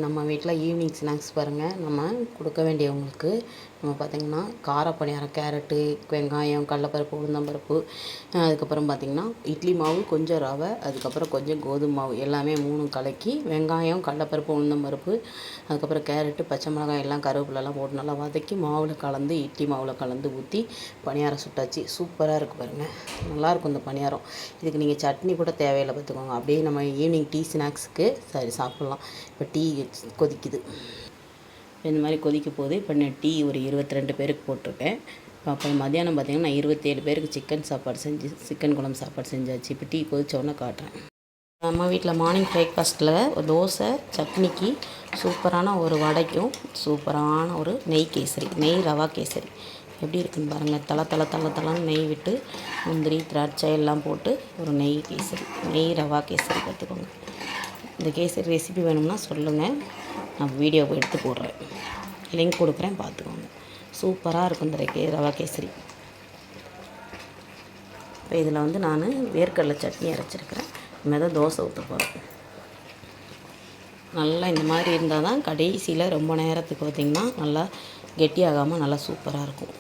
நம்ம வீட்டில் evening snacks பாருங்கள், நம்ம கொடுக்க வேண்டியவங்களுக்கு நம்ம பார்த்திங்கன்னா கார பணியாரம், கேரட்டு, வெங்காயம், கடலப்பருப்பு, உளுந்தம்பருப்பு, அதுக்கப்புறம் பார்த்திங்கன்னா இட்லி மாவு, கொஞ்சம் ரவை, அதுக்கப்புறம் கொஞ்சம் கோதுமை மாவு எல்லாமே 3 கலக்கி வெங்காயம், கடலப்பருப்பு, உளுந்தம்பருப்பு, அதுக்கப்புறம் கேரட்டு, பச்சை மிளகாய் எல்லாம் கருவேப்பிலெல்லாம் போட்டு நல்லா வதக்கி மாவில் கலந்து இட்லி மாவில் கலந்து ஊற்றி பணியாரம் சுட்டாச்சு. சூப்பராக இருக்குது பாருங்கள், நல்லாயிருக்கும் இந்த பணியாரம். இதுக்கு நீங்கள் சட்னி கூட தேவையில்லை பார்த்துக்கோங்க. அப்படியே நம்ம ஈவினிங் டீ ஸ்நாக்ஸுக்கு சரி சாப்பிட்லாம். இப்போ டீ கொதிக்குது, இந்த மாதிரி கொதிக்க போகுது. இப்போ நான் டீ ஒரு 22 பேருக்கு போட்டிருக்கேன். அப்புறம் மத்தியானம் பார்த்திங்கன்னா நான் 27 பேருக்கு சிக்கன் குழம்பு சாப்பாடு செஞ்சாச்சு. இப்போ டீ கொதிச்சோடனே காட்டுறேன். நம்ம வீட்டில் மார்னிங் பிரேக்ஃபாஸ்ட்டில் ஒரு தோசை, சட்னிக்கு சூப்பரான ஒரு வடைக்கும் சூப்பரான ஒரு நெய் கேசரி, நெய் ரவா கேசரி எப்படி இருக்குன்னு பாருங்கள். தளன்னு நெய் விட்டு முந்திரி, திராட்சை எல்லாம் போட்டு ஒரு நெய் கேசரி, நெய் ரவா கேசரி பார்த்துக்கோங்க. இந்த கேசரி ரெசிபி வேணும்னா சொல்லுங்கள், நான் வீடியோ எடுத்து போடுறேன், லிங்க் கொடுக்குறேன், பார்த்துக்கோங்க. சூப்பராக இருக்கும் இந்த ரவா கேசரி. இப்போ இதில் நான் வேர்க்கடலை சட்னி அரைச்சிருக்கிறேன். இனிமேல் தான் தோசை ஊற்ற போகிறேன். நல்லா இந்த மாதிரி இருந்தால் தான் கடைசியில் ரொம்ப நேரத்துக்கு பார்த்திங்கன்னா நல்லா கெட்டியாகாமல் நல்லா சூப்பராக இருக்கும்.